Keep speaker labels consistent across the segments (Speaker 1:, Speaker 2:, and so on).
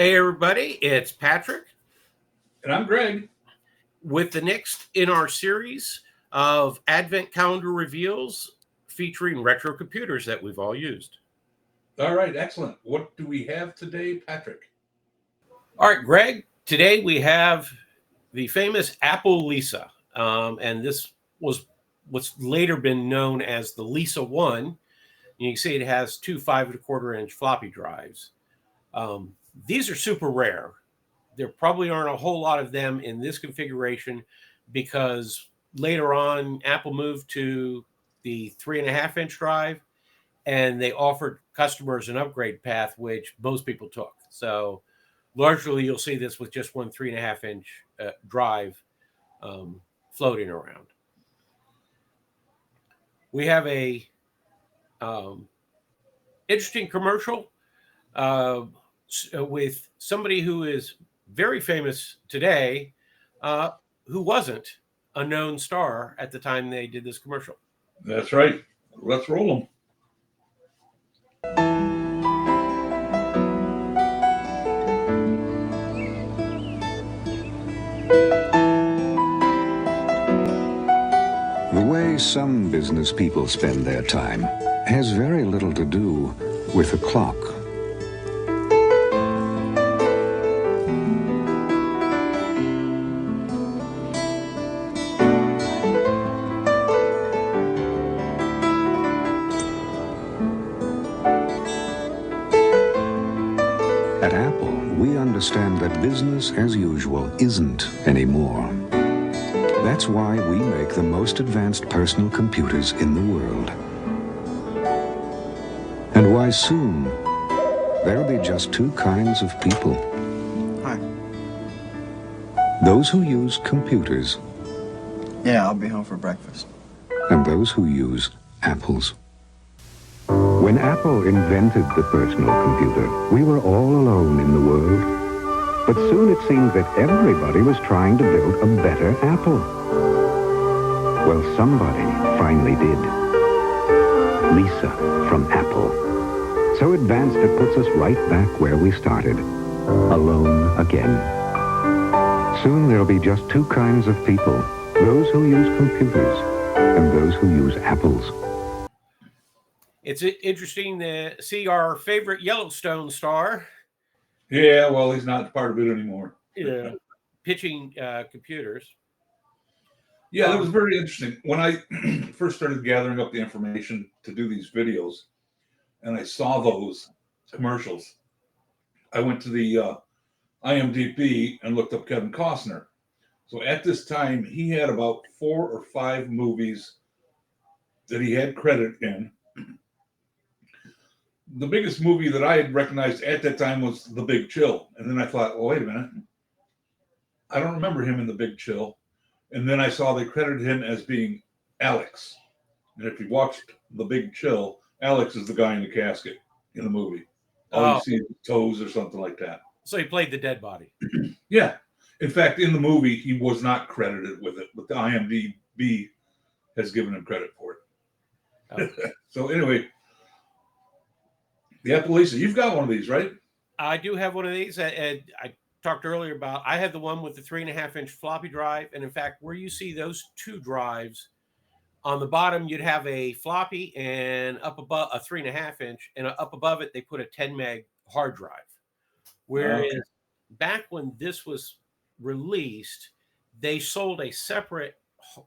Speaker 1: Hey, everybody, it's Patrick
Speaker 2: And I'm Greg.
Speaker 1: with the next in our series of Advent Calendar Reveals featuring retro computers that we've all used.
Speaker 2: All right, excellent. What do we have today, Patrick?
Speaker 1: All right, Greg, today we have the famous Apple Lisa. And this was what's later been known as the Lisa 1. You can see it has two 5.25-inch floppy drives. These are super rare. There probably aren't a whole lot of them in this configuration because later on Apple moved to the 3.5-inch drive and they offered customers an upgrade path, which most people took. So largely you'll see this with just one 3.5-inch drive floating around. We have a interesting commercial with somebody who is very famous today, who wasn't a known star at the time they did this commercial.
Speaker 2: That's right. Let's roll them.
Speaker 3: The way some business people spend their time has very little to do with a clock. At Apple, we understand that business as usual isn't anymore. That's why we make the most advanced personal computers in the world. And why soon there'll be just two kinds of people.
Speaker 4: Hi.
Speaker 3: Those who use computers
Speaker 4: Yeah, I'll be home for breakfast.
Speaker 3: and those who use apples. When Apple invented the personal computer, we were all alone in the world. But soon it seemed that everybody was trying to build a better Apple. Well, somebody finally did. Lisa from Apple. So advanced it puts us right back where we started. Alone again. Soon there'll be just two kinds of people. Those who use computers and those who use apples.
Speaker 1: It's interesting to see our favorite Yellowstone star
Speaker 2: Yeah, well, he's not part of it anymore.
Speaker 1: pitching computers.
Speaker 2: Yeah, that was very interesting. When I first started gathering up the information to do these videos, and I saw those commercials, I went to the IMDb and looked up Kevin Costner. So at this time, he had about 4 or 5 movies that he had credit in. The biggest movie that I had recognized at that time was The Big Chill. And then I thought, well, wait a minute. I don't remember him in The Big Chill. And then I saw they credited him as being Alex. And if you watched The Big Chill, Alex is the guy in the casket in the movie. All you see is toes or something like that.
Speaker 1: So he played the dead body.
Speaker 2: Yeah. In fact, in the movie, he was not credited with it, but the IMDb has given him credit for it. Okay. So anyway, the Apple Lisa, you've got one of these, right?
Speaker 1: I do have one of these. I talked earlier about, I had the one with the 3.5-inch floppy drive. And in fact, where you see those two drives, on the bottom, you'd have a floppy and up above a 3.5-inch, and up above it, they put a 10 meg hard drive. Whereas back when this was released, they sold a separate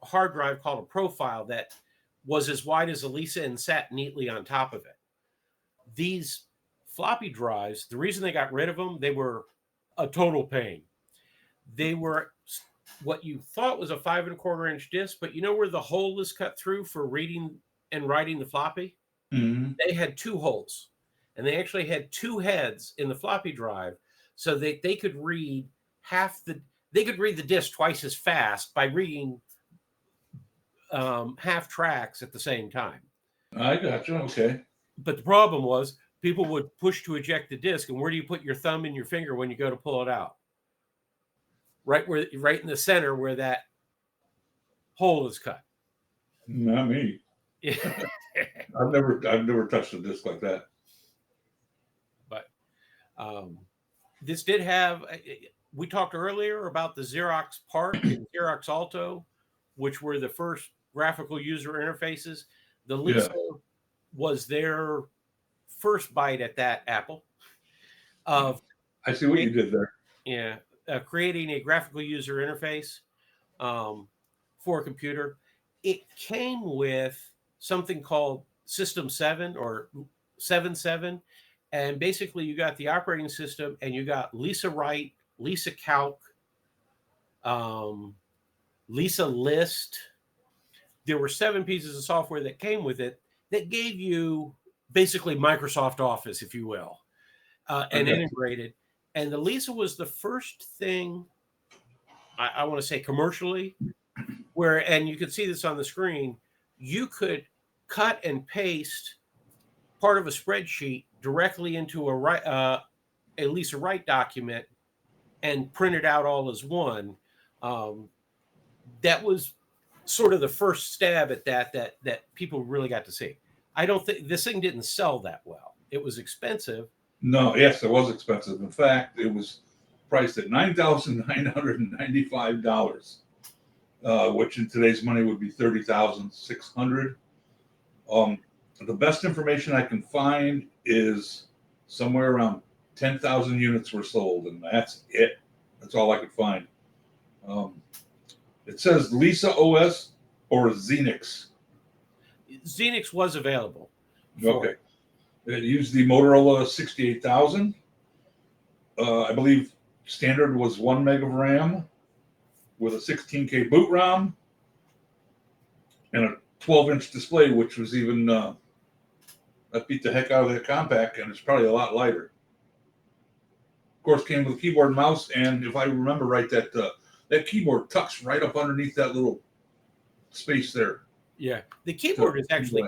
Speaker 1: hard drive called a profile that was as wide as a Lisa and sat neatly on top of it. These floppy drives, the reason they got rid of them, they were a total pain. They were what you thought was a 5.25-inch disc, but you know where the hole is cut through for reading and writing the floppy?
Speaker 2: Mm-hmm.
Speaker 1: They had two holes, and they actually had two heads in the floppy drive, so that they could read the disc twice as fast by reading half tracks at the same time.
Speaker 2: I got you. Okay.
Speaker 1: But the problem was people would push to eject the disc, and where do you put your thumb and your finger when you go to pull it out? Right in the center where that hole is cut.
Speaker 2: Not me.
Speaker 1: Yeah.
Speaker 2: I've never touched a disc like that.
Speaker 1: But this did have, we talked earlier about the Xerox PARC and Xerox Alto, which were the first graphical user interfaces. The Lisa was their first bite at that apple of
Speaker 2: I see what you did there.
Speaker 1: Yeah, creating a graphical user interface for a computer. It came with something called System 7 or 7.7. And basically, you got the operating system and you got Lisa Write, Lisa Calc, Lisa List. There were 7 pieces of software that came with it that gave you basically Microsoft Office, if you will, and integrated. And the Lisa was the first thing, I want to say commercially, where, and you could see this on the screen, you could cut and paste part of a spreadsheet directly into a Lisa Write document and print it out all as one. That was sort of the first stab at that people really got to see. I don't think this thing didn't sell that well. It was expensive.
Speaker 2: No, yes, it was expensive. In fact, it was priced at $9,995, which in today's money would be $30,600. The best information I can find is somewhere around 10,000 units were sold, and that's it. That's all I could find. It says Lisa OS or Xenix.
Speaker 1: Xenix was available.
Speaker 2: Okay. It used the Motorola 68,000. I believe standard was 1 meg of RAM with a 16K boot ROM and a 12-inch display, which was even that beat the heck out of that compact, and it's probably a lot lighter. Of course, came with a keyboard and mouse, and if I remember right, that keyboard tucks right up underneath that little space there.
Speaker 1: Yeah, the keyboard is actually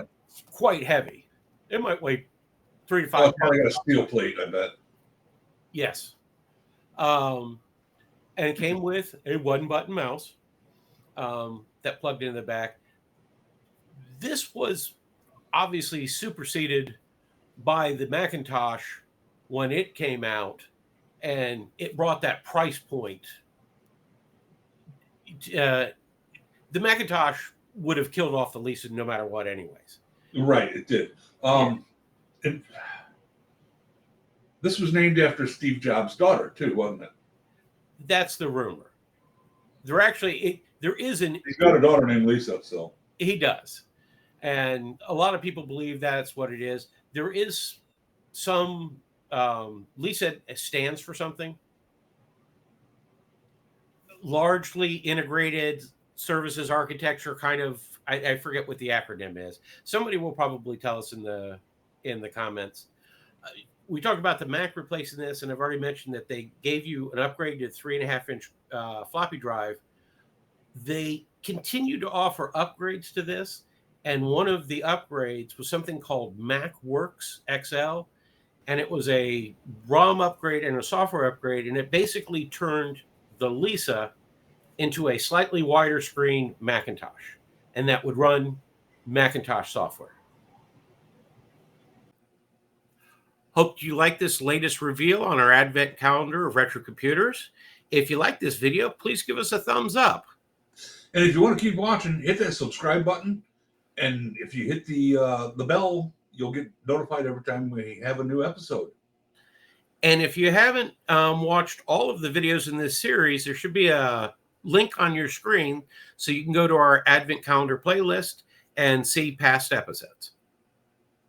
Speaker 1: quite heavy. It might weigh 3 to 5 pounds.
Speaker 2: It's probably got a steel plate, I bet.
Speaker 1: Yes. And it came with a 1-button mouse that plugged into the back. This was obviously superseded by the Macintosh when it came out, and it brought that price point. The Macintosh would have killed off the Lisa no matter what anyways.
Speaker 2: Right, it did. And this was named after Steve Jobs' daughter, too, wasn't it?
Speaker 1: That's the rumor. There actually, he's
Speaker 2: got a daughter named Lisa, so.
Speaker 1: He does. And a lot of people believe that's what it is. There is some, Lisa stands for something. Largely integrated services architecture, kind of, I forget what the acronym is. Somebody will probably tell us in the comments. We talked about the Mac replacing this, and I've already mentioned that they gave you an upgrade to 3.5-inch floppy drive. They continue to offer upgrades to this, and one of the upgrades was something called MacWorks XL, and it was a ROM upgrade and a software upgrade, and it basically turned the Lisa into a slightly wider screen Macintosh, and that would run Macintosh software. Hope you like this latest reveal on our advent calendar of retro computers. If you like this video, please give us a thumbs up.
Speaker 2: And if you want to keep watching, hit that subscribe button. And if you hit the bell, you'll get notified every time we have a new episode.
Speaker 1: And if you haven't watched all of the videos in this series, there should be a link on your screen so you can go to our advent calendar playlist and see past episodes.